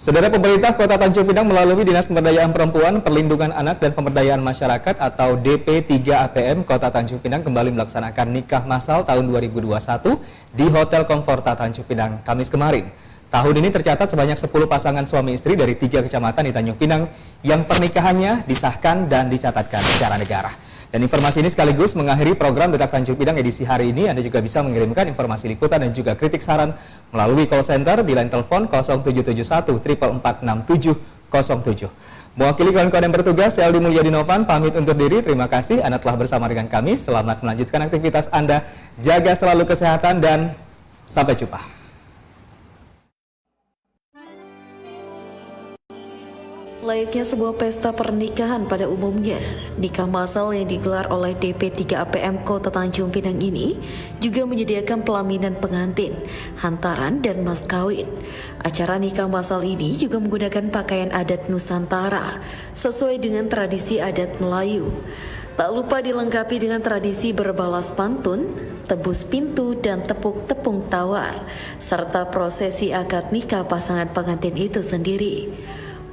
Saudara, pemerintah Kota Tanjung Pinang melalui Dinas Pemberdayaan Perempuan, Perlindungan Anak dan Pemberdayaan Masyarakat atau DP3APM Kota Tanjung Pinang kembali melaksanakan nikah massal tahun 2021 di Hotel Komforta Tanjung Pinang Kamis kemarin. Tahun ini tercatat sebanyak 10 pasangan suami istri dari 3 kecamatan di Tanjung Pinang yang pernikahannya disahkan dan dicatatkan secara negara. Dan informasi ini sekaligus mengakhiri program Detak Tanjung Pinang edisi hari ini. Anda juga bisa mengirimkan informasi liputan dan juga kritik saran melalui call center di line telepon 0771 444 6707. Mewakili kawan-kawan yang bertugas, saya Aldi Mulyadi Novan pamit undur diri. Terima kasih Anda telah bersama dengan kami. Selamat melanjutkan aktivitas Anda. Jaga selalu kesehatan dan sampai jumpa. Layaknya sebuah pesta pernikahan pada umumnya, nikah massal yang digelar oleh DP3APM Kota Tanjung Pinang ini juga menyediakan pelaminan pengantin, hantaran, dan mas kawin. Acara nikah massal ini juga menggunakan pakaian adat Nusantara sesuai dengan tradisi adat Melayu. Tak lupa dilengkapi dengan tradisi berbalas pantun, tebus pintu, dan tepuk-tepung tawar, serta prosesi akad nikah pasangan pengantin itu sendiri.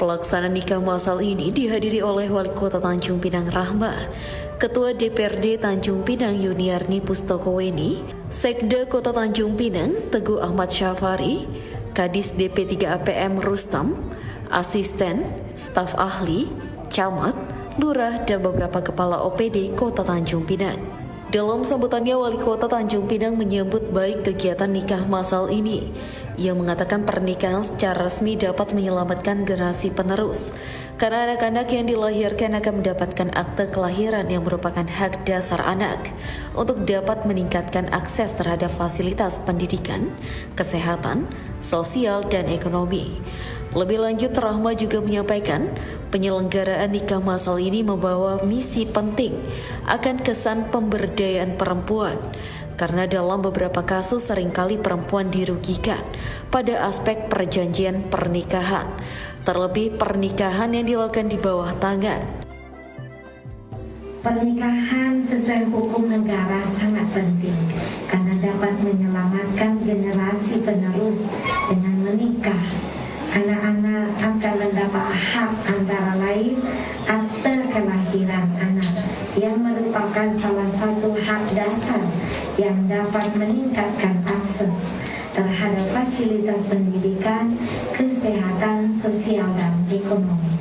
Pelaksanaan nikah massal ini dihadiri oleh Wali Kota Tanjung Pinang Rahma, Ketua DPRD Tanjung Pinang Yuniarni Pustokoweni, Sekda Kota Tanjung Pinang Teguh Ahmad Syafari, Kadis DP3APM Rustam, asisten, staf ahli, camat, lurah, dan beberapa kepala OPD Kota Tanjung Pinang. Dalam sambutannya, Wali Kota Tanjung Pinang menyambut baik kegiatan nikah massal ini. Ia mengatakan pernikahan secara resmi dapat menyelamatkan generasi penerus, karena anak-anak yang dilahirkan akan mendapatkan akte kelahiran yang merupakan hak dasar anak untuk dapat meningkatkan akses terhadap fasilitas pendidikan, kesehatan, sosial, dan ekonomi. Lebih lanjut, Rahma juga menyampaikan penyelenggaraan nikah massal ini membawa misi penting akan kesan pemberdayaan perempuan, karena dalam beberapa kasus seringkali perempuan dirugikan pada aspek perjanjian pernikahan, terlebih pernikahan yang dilakukan di bawah tangan. Pernikahan sesuai hukum negara sangat penting karena dapat menyelamatkan generasi penerus. Dengan menikah, anak-anak akan mendapat hak antara lain akte kelahiran anak yang merupakan salah satu hak dasar yang dapat meningkatkan akses terhadap fasilitas pendidikan, kesehatan, sosial, dan ekonomi.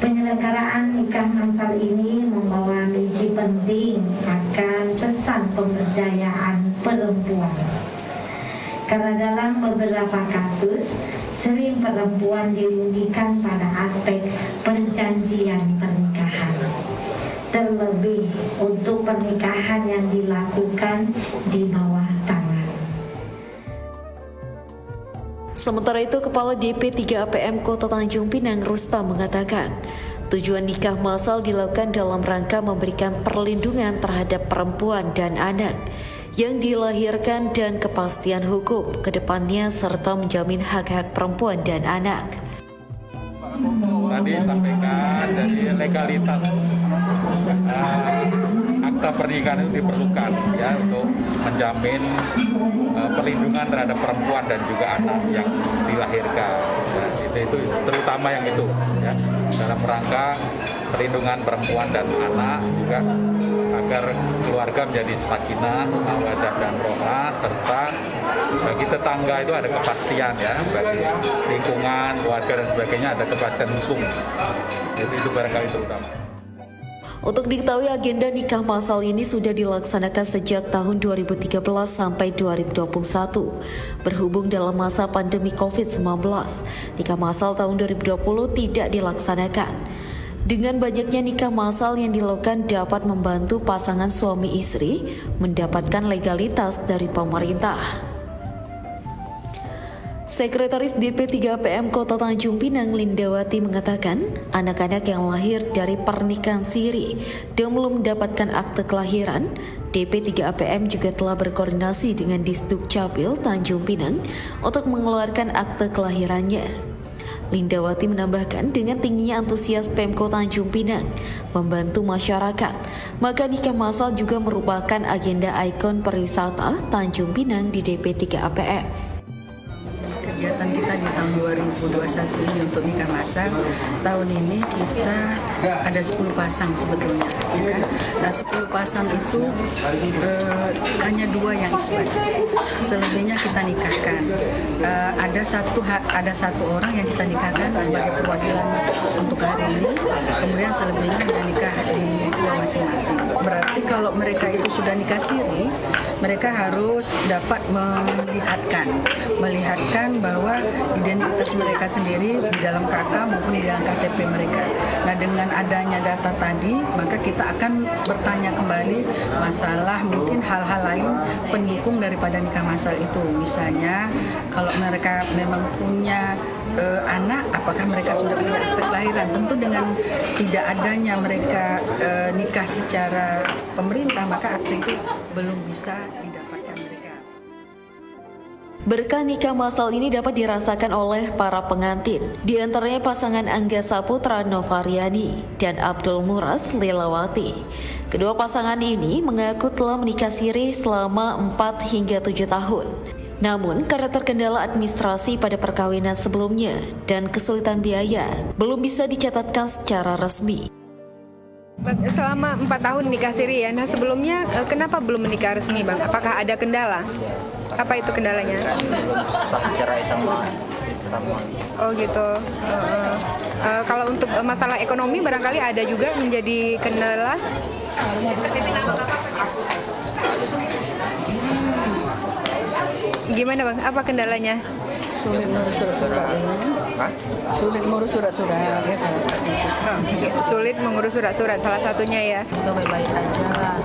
Penyelenggaraan nikah massal ini membawa misi penting akan pesan pemberdayaan perempuan. Karena dalam beberapa kasus, sering perempuan dirugikan pada aspek perjanjian pernikahan. Terlebih untuk pernikahan yang dilakukan di bawah tangan. Sementara itu, Kepala DP3APM Kota Tanjung Pinang Rustam mengatakan, tujuan nikah massal dilakukan dalam rangka memberikan perlindungan terhadap perempuan dan anak yang dilahirkan dan kepastian hukum ke depannya serta menjamin hak-hak perempuan dan anak. Tadi sampaikan dari legalitas akta pernikahan itu diperlukan ya untuk menjamin perlindungan terhadap perempuan dan juga anak yang dilahirkan. Ya, itu terutama yang itu ya, dalam rangka perlindungan perempuan dan anak juga agar keluarga menjadi sakinah, mawaddah dan rohmah, serta bagi tetangga itu ada kepastian ya, bagi lingkungan, keluarga dan sebagainya ada kepastian hukum. Itu barangkali terutama. Untuk diketahui, agenda nikah massal ini sudah dilaksanakan sejak tahun 2013 sampai 2021. Berhubung dalam masa pandemi COVID-19, nikah massal tahun 2020 tidak dilaksanakan. Dengan banyaknya nikah massal yang dilakukan dapat membantu pasangan suami istri mendapatkan legalitas dari pemerintah. Sekretaris DP3APM Kota Tanjung Pinang Lindawati mengatakan, anak-anak yang lahir dari pernikahan siri dan belum mendapatkan akte kelahiran, DP3APM juga telah berkoordinasi dengan Disdukcapil Tanjung Pinang untuk mengeluarkan akte kelahirannya. Lindawati menambahkan, dengan tingginya antusias Pemko Tanjung Pinang membantu masyarakat, maka nikah massal juga merupakan agenda ikon pariwisata Tanjung Pinang di DP3APM. Kegiatan kita di tahun tahun 2021 ini untuk nikah massal. Tahun ini kita ada 10 pasang sebetulnya, ya kan? Nah 10 pasang itu hanya 2 yang isbat, selebihnya kita nikahkan. Ada satu orang yang kita nikahkan sebagai perwakilan untuk hari ini, kemudian selebihnya sudah nikah di rumah masing-masing. Berarti kalau mereka itu sudah nikah siri, mereka harus dapat melihatkan bahwa identitas mereka sendiri di dalam KK maupun di dalam KTP mereka. Nah dengan adanya data tadi, maka kita akan bertanya kembali masalah mungkin hal-hal lain pendukung daripada nikah massal itu. Misalnya kalau mereka memang punya anak, apakah mereka sudah punya akte kelahiran. Tentu dengan tidak adanya mereka nikah secara pemerintah, maka akte itu belum bisa didapatkan mereka. Berkah nikah massal ini dapat dirasakan oleh para pengantin, di antaranya pasangan Angga Saputra Novariani dan Abdul Muras Lelawati. Kedua pasangan ini mengaku telah menikah siri selama 4 hingga 7 tahun. Namun, karena terkendala administrasi pada perkawinan sebelumnya dan kesulitan biaya, belum bisa dicatatkan secara resmi. Selama 4 tahun nikah siri ya. Nah sebelumnya kenapa belum menikah resmi Bang? Apakah ada kendala? Apa itu kendalanya? Sah cerai sama istri pertama. Oh gitu. Kalau untuk masalah ekonomi barangkali ada juga menjadi kendala. Gimana Bang? Apa kendalanya? Sulit mengurus surat-surat. Sulit mengurus surat-surat ya salah satu itu. Sulit mengurus surat-surat salah satunya ya. Baik-baik aja lah.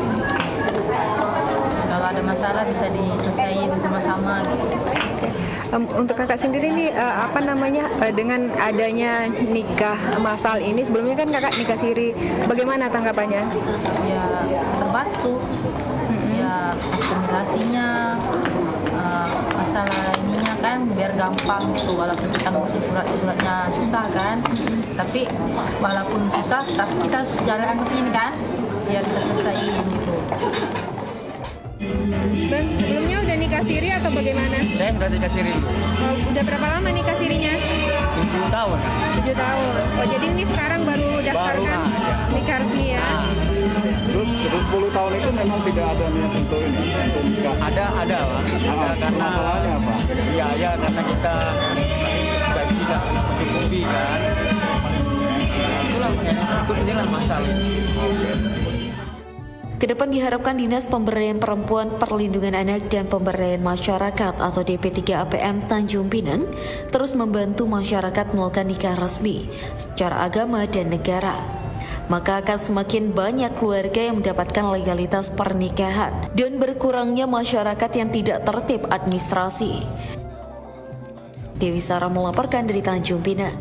Kalau ada masalah bisa diselesaikan bersama-sama gitu. Untuk kakak sendiri nih dengan adanya nikah massal ini, sebelumnya kan kakak nikah siri, bagaimana tanggapannya? Ya terbantu. Ya asimilasinya, masalah ininya kan biar gampang gitu, walaupun kita ngurus suratnya susah kan, tapi walaupun susah tapi kita jalan ini kan biar kita selesaiin gitu. Bang, sebelumnya udah nikah siri atau bagaimana? Saya udah nikah siri. Udah berapa lama nikah sirinya? 7 tahun. 7 tahun. Oh jadi ini sekarang baru daftarkan nikah resmi ya? Terus 10 tahun itu memang tidak ada niat untuk ini, untuk nikah. Ada lah. Karena masalahnya apa? Iya karena kita tidak mencukupi kan. Itulah inilah masalah ini. Kedepan diharapkan Dinas Pemberdayaan Perempuan, Perlindungan Anak dan Pemberdayaan Masyarakat atau DP3 APM Tanjung Pinang terus membantu masyarakat melakukan nikah resmi secara agama dan negara. Maka akan semakin banyak keluarga yang mendapatkan legalitas pernikahan dan berkurangnya masyarakat yang tidak tertib administrasi. Dewi Sarah melaporkan dari Tanjung Pinang.